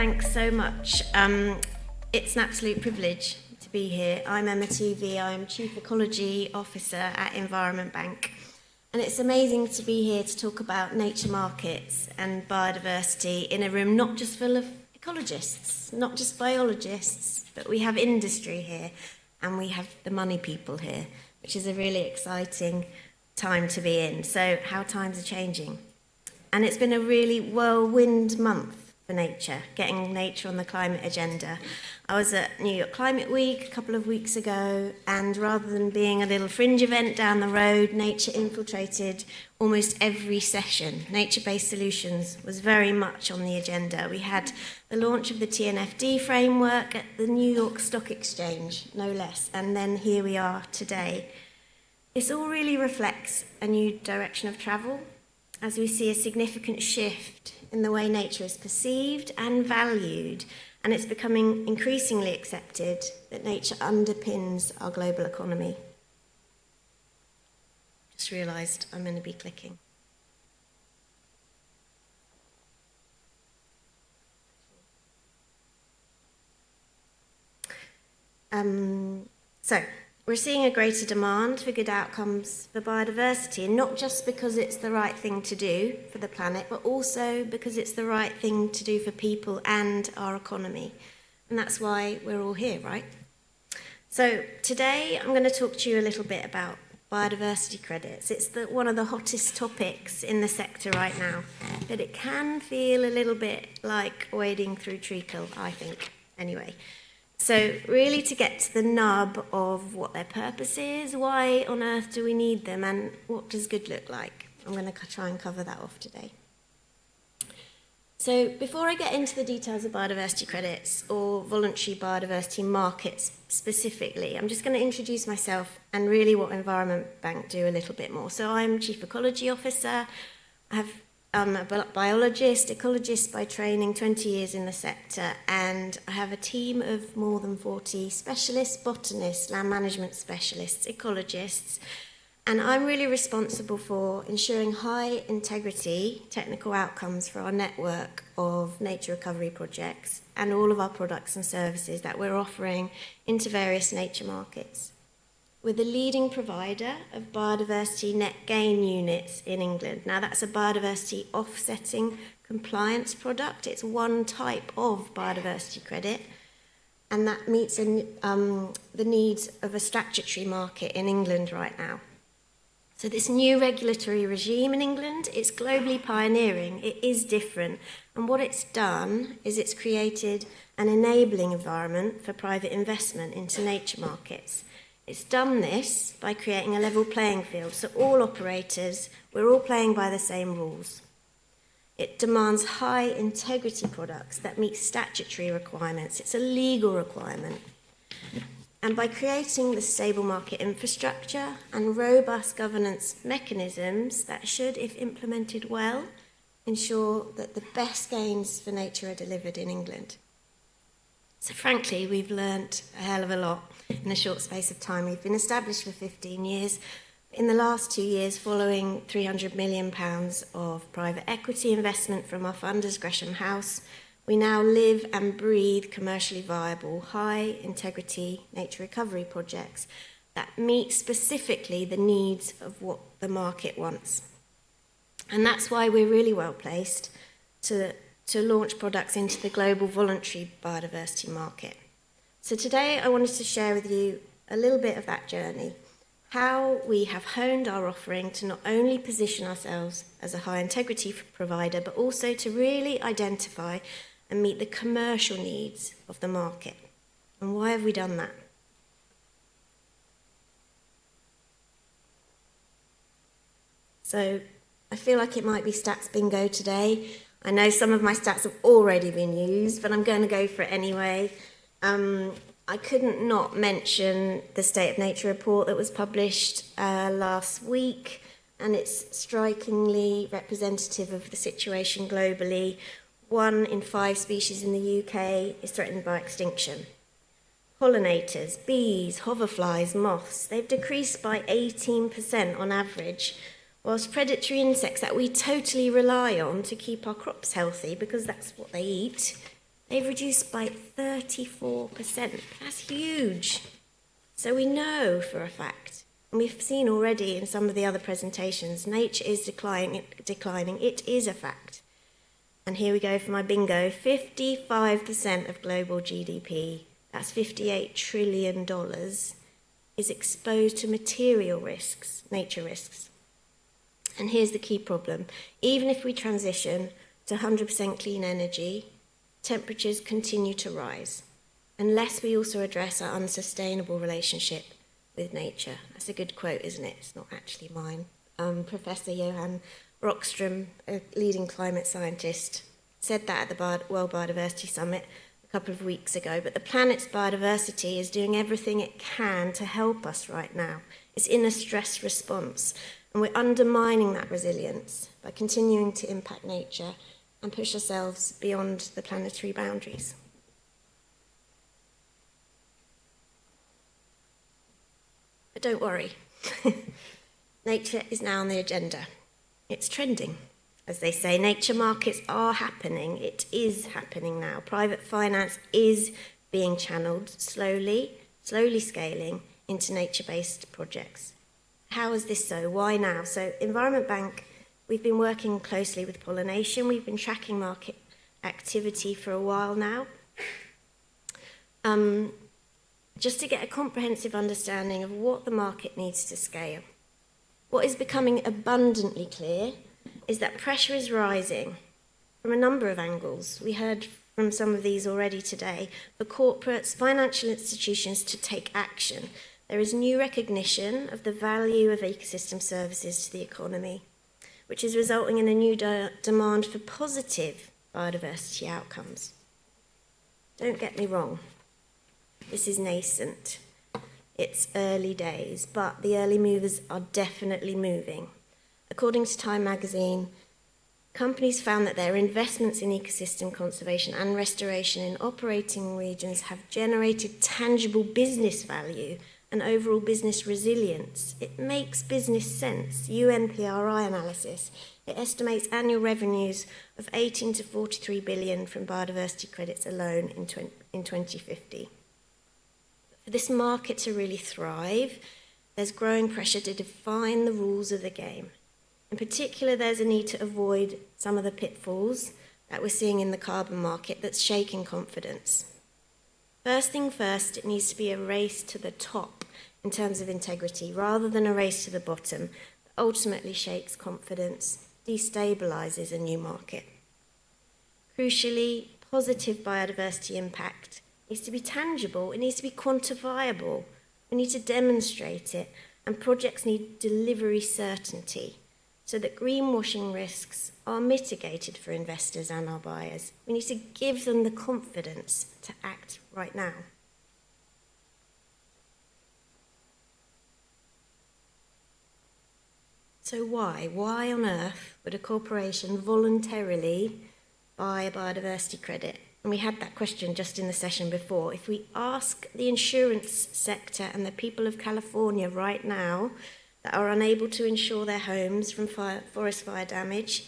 Thanks so much. It's an absolute privilege to be here. I'm Emma TV, I'm Chief Ecology Officer at Environment Bank. And it's amazing to be here to talk about nature markets and biodiversity in a room not just full of ecologists, not just biologists, but we have industry here and we have the money people here, which is a really exciting time to be in. So how times are changing. And it's been a really whirlwind month for nature, getting nature on the climate agenda. I was at New York Climate Week a couple of weeks ago, and rather than being a little fringe event down the road, nature infiltrated almost every session. Nature-based solutions was very much on the agenda. We had the launch of the TNFD framework at the New York Stock Exchange, no less, and then here we are today. This all really reflects a new direction of travel, as we see a significant shift in the way nature is perceived and valued, and it's becoming increasingly accepted that nature underpins our global economy. Just realised I'm going to be clicking. So, we're seeing a greater demand for good outcomes for biodiversity, and not just because it's the right thing to do for the planet, but also because it's the right thing to do for people and our economy. And that's why we're all here, right? So today I'm going to talk to you a little bit about biodiversity credits. It's one of the hottest topics in the sector right now, but it can feel a little bit like wading through treacle, I think, anyway. So really to get to the nub of what their purpose is, why on earth do we need them, and what does good look like? I'm going to try and cover that off today. So before I get into the details of biodiversity credits or voluntary biodiversity markets specifically, I'm just going to introduce myself and really what Environment Bank do a little bit more. So I'm Chief Ecology Officer. I'm a biologist, ecologist by training, 20 years in the sector, and I have a team of more than 40 specialists, botanists, land management specialists, ecologists, and I'm really responsible for ensuring high integrity technical outcomes for our network of nature recovery projects and all of our products and services that we're offering into various nature markets. We're the leading provider of biodiversity net gain units in England. Now that's a biodiversity offsetting compliance product. It's one type of biodiversity credit, and that meets the needs of a statutory market in England right now. So this new regulatory regime in England, it's globally pioneering, it is different, and what it's done is it's created an enabling environment for private investment into nature markets. It's done this by creating a level playing field, so all operators, we're all playing by the same rules. It demands high integrity products that meet statutory requirements. It's a legal requirement. And by creating the stable market infrastructure and robust governance mechanisms that should, if implemented well, ensure that the best gains for nature are delivered in England. So frankly, we've learnt a hell of a lot in a short space of time. We've been established for 15 years. In the last 2 years, following £300 million of private equity investment from our funders, Gresham House, we now live and breathe commercially viable, high integrity nature recovery projects that meet specifically the needs of what the market wants. And that's why we're really well placed to launch products into the global voluntary biodiversity market. So today I wanted to share with you a little bit of that journey, how we have honed our offering to not only position ourselves as a high integrity provider, but also to really identify and meet the commercial needs of the market. And why have we done that? So I feel like it might be stats bingo today. I know some of my stats have already been used, but I'm going to go for it anyway. I couldn't not mention the State of Nature report that was published last week, and it's strikingly representative of the situation globally. 1 in 5 species in the UK is threatened by extinction. Pollinators, bees, hoverflies, moths, they've decreased by 18% on average, whilst predatory insects that we totally rely on to keep our crops healthy, because that's what they eat, They've reduced by 34%. That's huge. So we know for a fact, and we've seen already in some of the other presentations, nature is declining. It is a fact. And here we go for my bingo. 55% of global GDP, that's $58 trillion, is exposed to material risks, nature risks. And here's the key problem. Even if we transition to 100% clean energy, temperatures continue to rise, unless we also address our unsustainable relationship with nature. That's a good quote, isn't it? It's not actually mine. Professor Johan Rockström, a leading climate scientist, said that at the World Biodiversity Summit a couple of weeks ago. But the planet's biodiversity is doing everything it can to help us right now. It's in a stress response, and we're undermining that resilience by continuing to impact nature and push ourselves beyond the planetary boundaries. But don't worry, nature is now on the agenda. It's trending, as they say. Nature markets are happening. It is happening now. Private finance is being channeled slowly scaling into nature-based projects. How is this so? Why now? So Environment Bank, we've been working closely with pollination. We've been tracking market activity for a while now. Just to get a comprehensive understanding of what the market needs to scale. What is becoming abundantly clear is that pressure is rising from a number of angles. We heard from some of these already today, for corporates, financial institutions to take action. There is new recognition of the value of ecosystem services to the economy, which is resulting in a new demand for positive biodiversity outcomes. Don't get me wrong, this is nascent. It's early days, but the early movers are definitely moving. According to Time magazine, companies found that their investments in ecosystem conservation and restoration in operating regions have generated tangible business value and overall business resilience. It makes business sense. UNPRI analysis, it estimates annual revenues of 18 to 43 billion from biodiversity credits alone in 2050. For this market to really thrive, there's growing pressure to define the rules of the game. In particular, there's a need to avoid some of the pitfalls that we're seeing in the carbon market that's shaking confidence. First thing first, it needs to be a race to the top in terms of integrity, rather than a race to the bottom that ultimately shakes confidence, destabilises a new market. Crucially, positive biodiversity impact needs to be tangible, it needs to be quantifiable, we need to demonstrate it, and projects need delivery certainty so that greenwashing risks are mitigated for investors and our buyers. We need to give them the confidence to act right now. So why? Why on earth would a corporation voluntarily buy a biodiversity credit? And we had that question just in the session before. If we ask the insurance sector and the people of California right now that are unable to insure their homes from forest fire damage,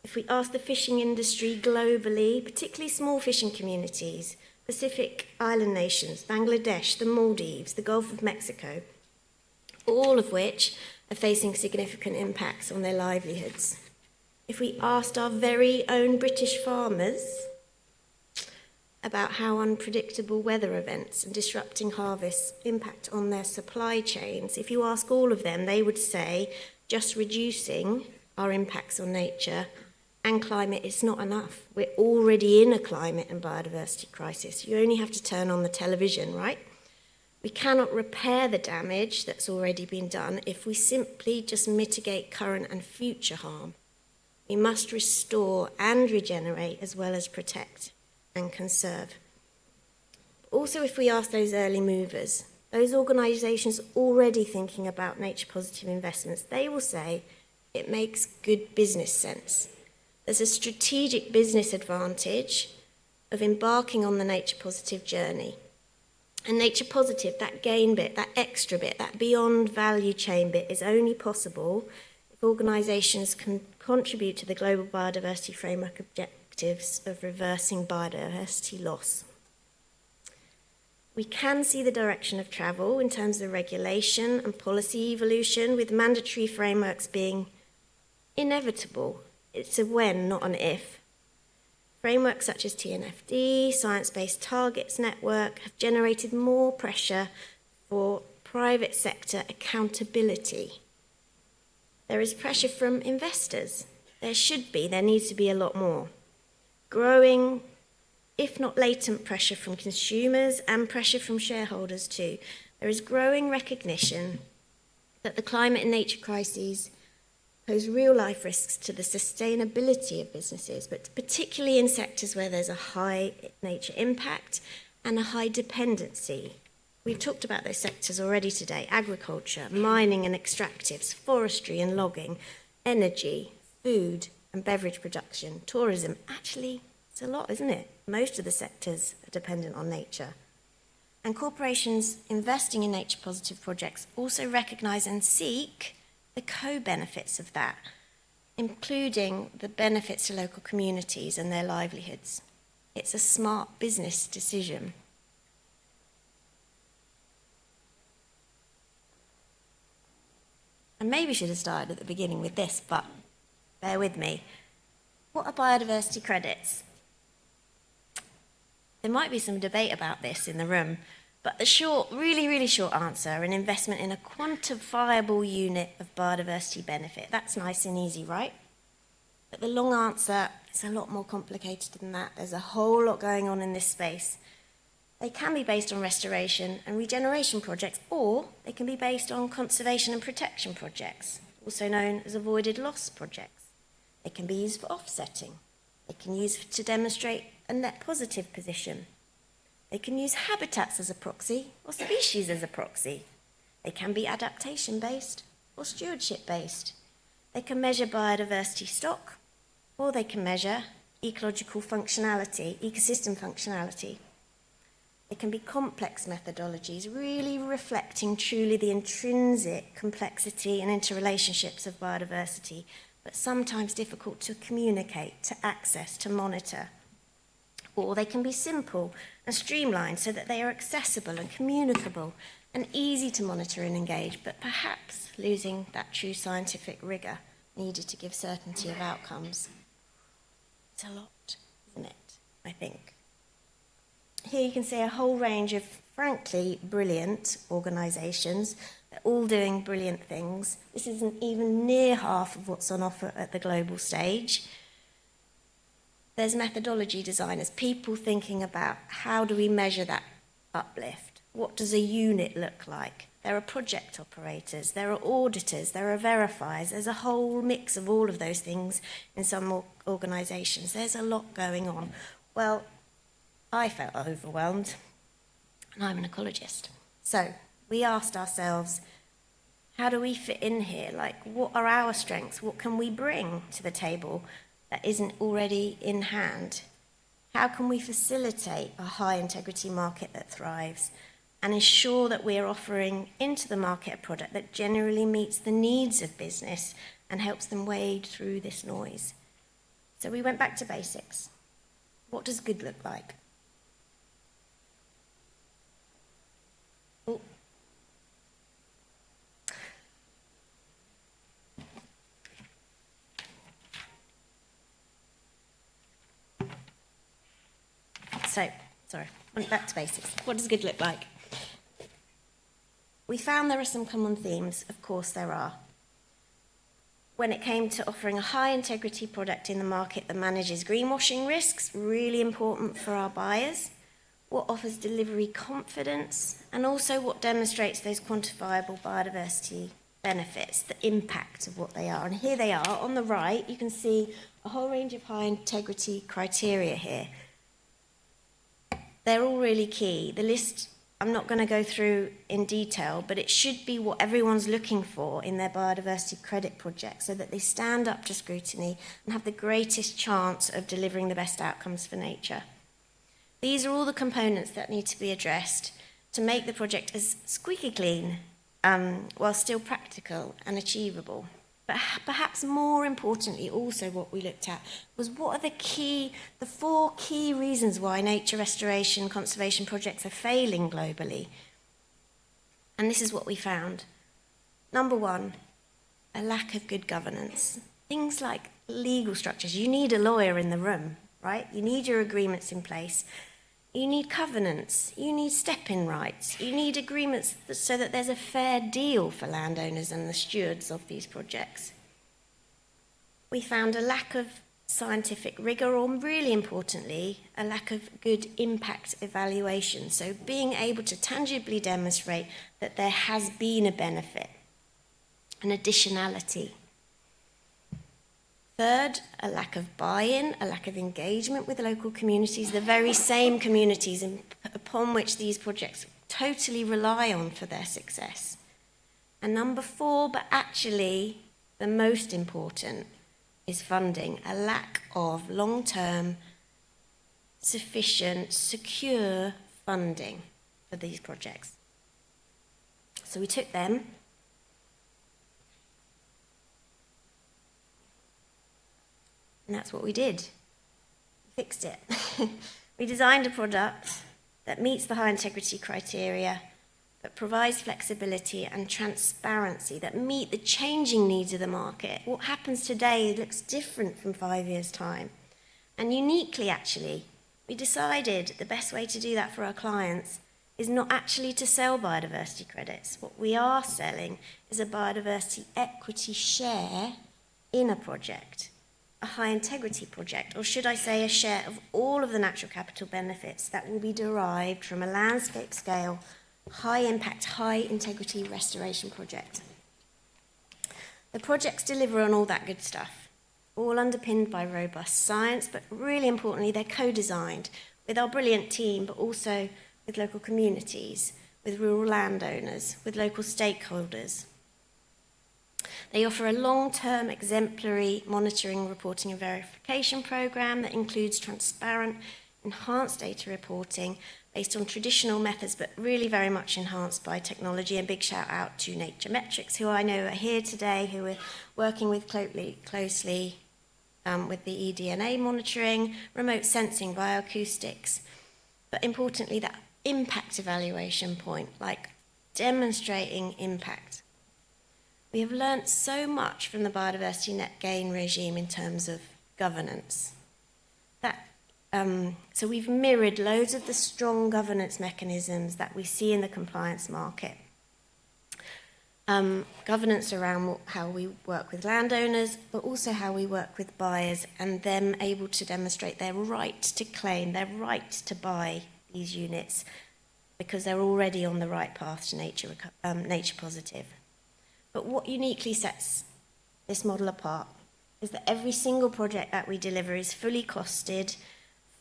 if we ask the fishing industry globally, particularly small fishing communities, Pacific island nations, Bangladesh, the Maldives, the Gulf of Mexico, all of which are facing significant impacts on their livelihoods. If we asked our very own British farmers about how unpredictable weather events and disrupting harvests impact on their supply chains, if you ask all of them, they would say just reducing our impacts on nature and climate is not enough. We're already in a climate and biodiversity crisis. You only have to turn on the television, right? We cannot repair the damage that's already been done if we simply just mitigate current and future harm. We must restore and regenerate as well as protect and conserve. Also, if we ask those early movers, those organisations already thinking about nature-positive investments, they will say it makes good business sense. There's a strategic business advantage of embarking on the nature-positive journey. And nature-positive, that gain bit, that extra bit, that beyond value chain bit is only possible if organisations can contribute to the global biodiversity framework objectives objectives of reversing biodiversity loss. We can see the direction of travel in terms of regulation and policy evolution, with mandatory frameworks being inevitable. It's a when, not an if. Frameworks such as TNFD, Science-Based Targets Network, have generated more pressure for private sector accountability. There is pressure from investors. There needs to be a lot more. Growing, if not latent, pressure from consumers and pressure from shareholders too. There is growing recognition that the climate and nature crises pose real-life risks to the sustainability of businesses, but particularly in sectors where there's a high nature impact and a high dependency. We've talked about those sectors already today: agriculture, mining and extractives, forestry and logging, energy, food and beverage production, tourism. Actually, it's a lot, isn't it? Most of the sectors are dependent on nature. And corporations investing in nature-positive projects also recognise and seek the co-benefits of that, including the benefits to local communities and their livelihoods. It's a smart business decision. I maybe should have started at the beginning with this, but bear with me. What are biodiversity credits? There might be some debate about this in the room, but the short, really short answer: an investment in a quantifiable unit of biodiversity benefit. That's nice and easy, right? But the long answer is a lot more complicated than that. There's a whole lot going on in this space. They can be based on restoration and regeneration projects, or they can be based on conservation and protection projects, also known as avoided loss projects. They can be used for offsetting. They can use to demonstrate a net positive position. They can use habitats as a proxy or species as a proxy. They can be adaptation-based or stewardship-based. They can measure biodiversity stock, or they can measure ecological functionality, ecosystem functionality. They can be complex methodologies, really reflecting truly the intrinsic complexity and interrelationships of biodiversity, but sometimes difficult to communicate, to access, to monitor. Or they can be simple and streamlined so that they are accessible and communicable and easy to monitor and engage, but perhaps losing that true scientific rigour needed to give certainty of outcomes. It's a lot, isn't it, I think? Here you can see a whole range of, frankly, brilliant organisations. They're all doing brilliant things. This isn't even near half of what's on offer at the global stage. There's methodology designers, people thinking about how do we measure that uplift? What does a unit look like? There are project operators, there are auditors, there are verifiers. There's a whole mix of all of those things in some organisations. There's a lot going on. Well, I felt overwhelmed, and I'm an ecologist. So we asked ourselves, how do we fit in here? Like, what are our strengths? What can we bring to the table that isn't already in hand? How can we facilitate a high-integrity market that thrives and ensure that we're offering into the market a product that generally meets the needs of business and helps them wade through this noise? So we went back to basics. What does good look like? Went back to basics. What does good look like? We found there are some common themes. Of course there are. When it came to offering a high-integrity product in the market that manages greenwashing risks, really important for our buyers. What offers delivery confidence, and also what demonstrates those quantifiable biodiversity benefits, the impact of what they are. And here they are. On the right, you can see a whole range of high-integrity criteria here. They're all really key. The list, I'm not going to go through in detail, but it should be what everyone's looking for in their biodiversity credit project so that they stand up to scrutiny and have the greatest chance of delivering the best outcomes for nature. These are all the components that need to be addressed to make the project as squeaky clean while still practical and achievable. But perhaps more importantly, also what we looked at was what are the 4 key reasons why nature restoration conservation projects are failing globally. And this is what we found. Number 1, a lack of good governance. Things like legal structures. You need a lawyer in the room, right? You need your agreements in place. You need covenants. You need step-in rights. You need agreements so that there's a fair deal for landowners and the stewards of these projects. We found a lack of scientific rigor, or really importantly, a lack of good impact evaluation. So being able to tangibly demonstrate that there has been a benefit, an additionality. Third, a lack of buy-in, a lack of engagement with local communities, the very same communities upon which these projects totally rely on for their success. And number 4, but actually the most important, is funding, a lack of long-term, sufficient, secure funding for these projects. So we took them, and that's what we did. We fixed it. We designed a product that meets the high integrity criteria, but provides flexibility and transparency that meet the changing needs of the market. What happens today looks different from 5 years' time. And uniquely, actually, we decided the best way to do that for our clients is not actually to sell biodiversity credits. What we are selling is a biodiversity equity share in a project, a high integrity project, or should I say a share of all of the natural capital benefits that will be derived from a landscape scale, high impact, high integrity restoration project. The projects deliver on all that good stuff, all underpinned by robust science, but really importantly, they're co-designed with our brilliant team, but also with local communities, with rural landowners, with local stakeholders. They offer a long-term exemplary monitoring, reporting and verification program that includes transparent, enhanced data reporting based on traditional methods, but really very much enhanced by technology. A big shout out to Nature Metrics, who I know are here today, who are working with closely with the eDNA monitoring, remote sensing, bioacoustics, but importantly that impact evaluation point, like demonstrating impact. We have learnt so much from the biodiversity net gain regime in terms of governance. So we've mirrored loads of the strong governance mechanisms that we see in the compliance market. Governance around how we work with landowners, but also how we work with buyers and them able to demonstrate their right to claim, their right to buy these units because they're already on the right path to nature positive. But what uniquely sets this model apart is that every single project that we deliver is fully costed,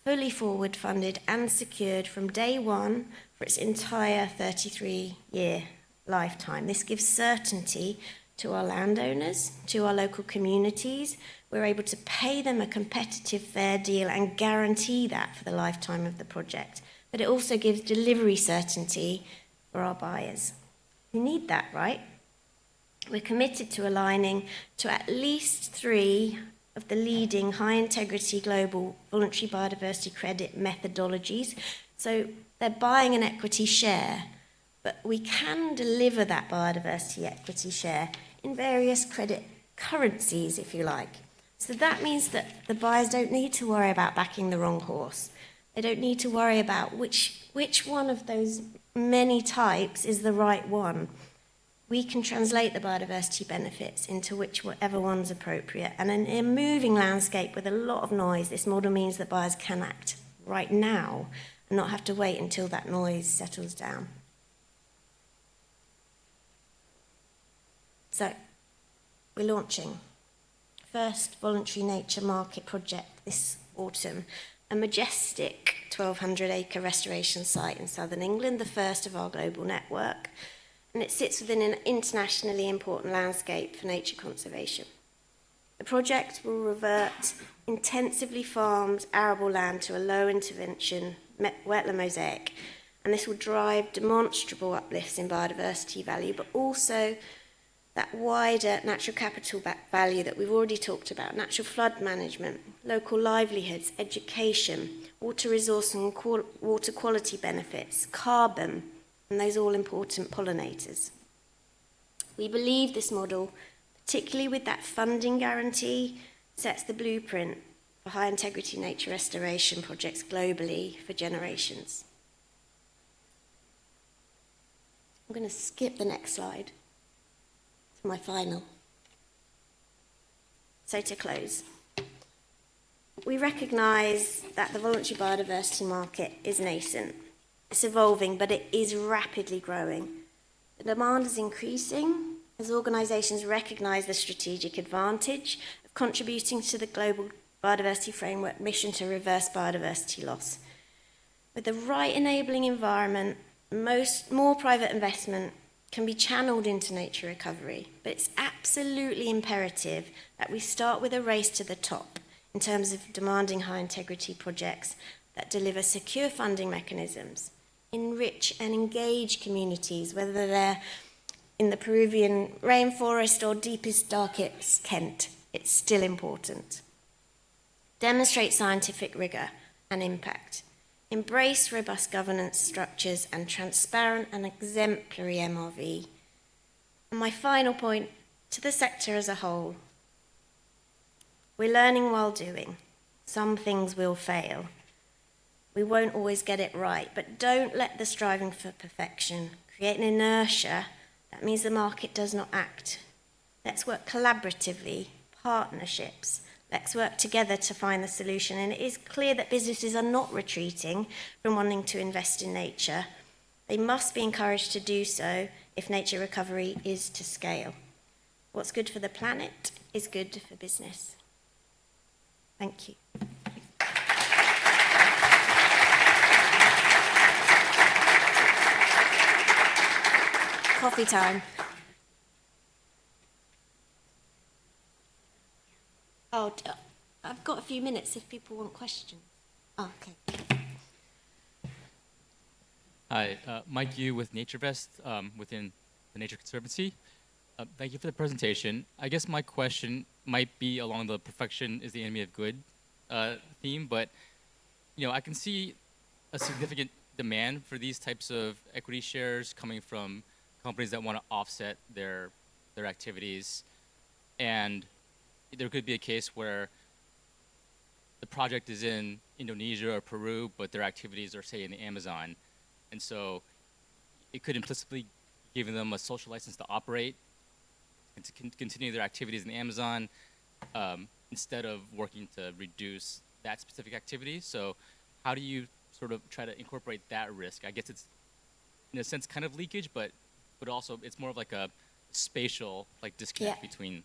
fully forward funded and secured from day one for its entire 33-year lifetime. This gives certainty to our landowners, to our local communities. We're able to pay them a competitive, fair deal and guarantee that for the lifetime of the project. But it also gives delivery certainty for our buyers who need that, right? We're committed to aligning to at least 3 of the leading high-integrity global voluntary biodiversity credit methodologies. So they're buying an equity share, but we can deliver that biodiversity equity share in various credit currencies, if you like. So that means that the buyers don't need to worry about backing the wrong horse. They don't need to worry about which one of those many types is the right one. We can translate the biodiversity benefits into whichever one's appropriate. And in a moving landscape with a lot of noise, this model means that buyers can act right now and not have to wait until that noise settles down. So, we're launching first voluntary nature market project this autumn, a majestic 1,200-acre restoration site in southern England, the first of our global network. And it sits within an internationally important landscape for nature conservation. The project will revert intensively farmed arable land to a low intervention wetland mosaic, and this will drive demonstrable uplifts in biodiversity value, but also that wider natural capital value that we've already talked about, natural flood management, local livelihoods, education, water resource and water quality benefits, carbon, and those all-important pollinators. We believe this model, particularly with that funding guarantee, sets the blueprint for high-integrity nature restoration projects globally for generations. I'm going to skip the next slide to my final. So to close, we recognise that the voluntary biodiversity market is nascent. It's evolving, but it is rapidly growing. The demand is increasing as organisations recognise the strategic advantage of contributing to the global biodiversity framework mission to reverse biodiversity loss. With the right enabling environment, more private investment can be channeled into nature recovery, but it's absolutely imperative that we start with a race to the top in terms of demanding high integrity projects that deliver secure funding mechanisms, enrich and engage communities, whether they're in the Peruvian rainforest or deepest, darkest Kent. It's still important. Demonstrate scientific rigour and impact. Embrace robust governance structures and transparent and exemplary MRV. And my final point to the sector as a whole, we're learning while doing. Some things will fail. We won't always get it right, but don't let the striving for perfection create an inertia that means the market does not act. Let's work collaboratively, partnerships. Let's work together to find the solution. And it is clear that businesses are not retreating from wanting to invest in nature. They must be encouraged to do so if nature recovery is to scale. What's good for the planet is good for business. Thank you. Coffee time. Oh, I've got a few minutes if people want questions. Oh, okay. Hi, Mike Yu with NatureVest within the Nature Conservancy. Thank you for the presentation. I guess my question might be along the perfection is the enemy of good theme, but I can see a significant demand for these types of equity shares coming from companies that want to offset their activities, and there could be a case where the project is in Indonesia or Peru, but their activities are, say, in the Amazon. And so it could implicitly give them a social license to operate and to continue their activities in the Amazon instead of working to reduce that specific activity. So how do you sort of try to incorporate that risk? I guess it's, in a sense, kind of leakage, but also it's more of like a spatial disconnect between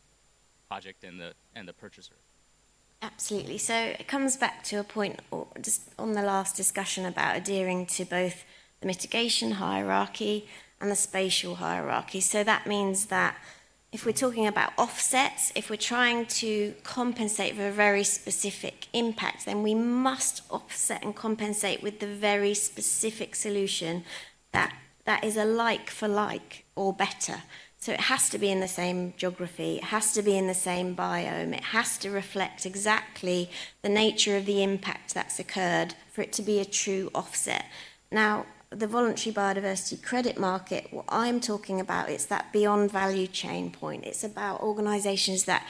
project and the purchaser. Absolutely. So it comes back to a point just on the last discussion about adhering to both the mitigation hierarchy and the spatial hierarchy. So that means that if we're talking about offsets, if we're trying to compensate for a very specific impact, then we must offset and compensate with the very specific solution that is a like for like or better. So it has to be in the same geography, it has to be in the same biome, it has to reflect exactly the nature of the impact that's occurred for it to be a true offset. Now, the voluntary biodiversity credit market, what I'm talking about, it's that beyond value chain point. It's about organisations that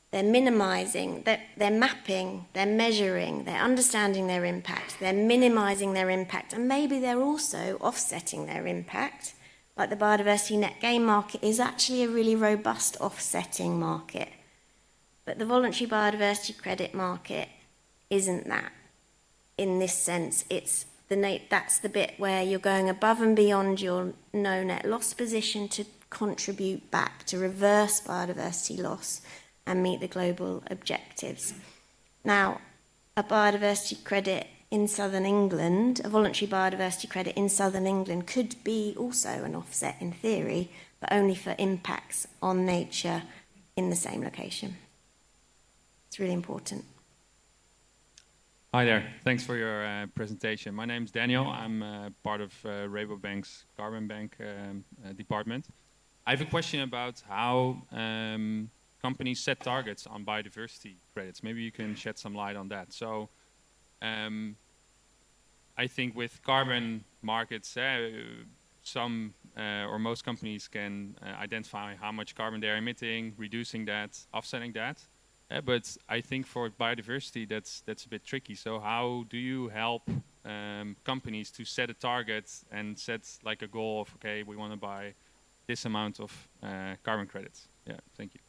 they're minimising, they're mapping, they're measuring, they're understanding their impact, they're minimising their impact, and maybe they're also offsetting their impact. Like the biodiversity net gain market is actually a really robust offsetting market. But the voluntary biodiversity credit market isn't that. In this sense, it's that's the bit where you're going above and beyond your no net loss position to contribute back, to reverse biodiversity loss and meet the global objectives. Now, a biodiversity credit in southern England, a voluntary biodiversity credit in southern England could be also an offset in theory, but only for impacts on nature in the same location. It's really important. Hi there, thanks for your presentation. My name's Daniel, I'm part of Rabobank's Carbon Bank department. I have a question about how companies set targets on biodiversity credits. Maybe you can shed some light on that. So I think with carbon markets, some or most companies can identify how much carbon they're emitting, reducing that, offsetting that. But I think for biodiversity, that's a bit tricky. So how do you help companies to set a target and set like a goal of, okay, we want to buy this amount of carbon credits? Yeah, thank you.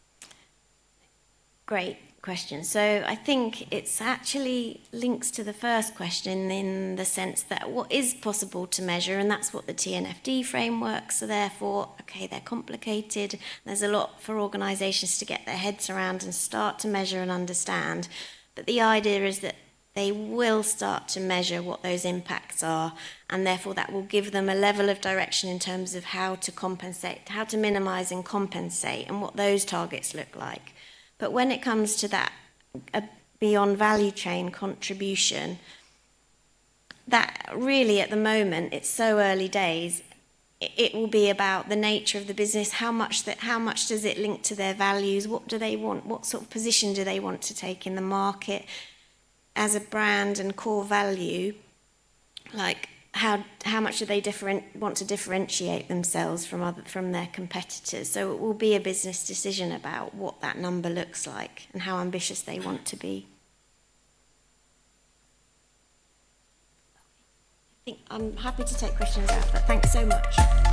Great question. So I think it's actually links to the first question in the sense that what is possible to measure, and that's what the TNFD frameworks are there for. Okay, they're complicated. There's a lot for organisations to get their heads around and start to measure and understand. But the idea is that they will start to measure what those impacts are, and therefore that will give them a level of direction in terms of how to compensate, how to minimise and compensate, and what those targets look like. But when it comes to that beyond value chain contribution, that really at the moment, it's so early days, it will be about the nature of the business, how much does it link to their values, what do they want, what sort of position do they want to take in the market as a brand and core value, like how much do they want to differentiate themselves from their competitors. So it will be a business decision about what that number looks like and how ambitious they want to be. I think I'm happy to take questions out, but thanks so much.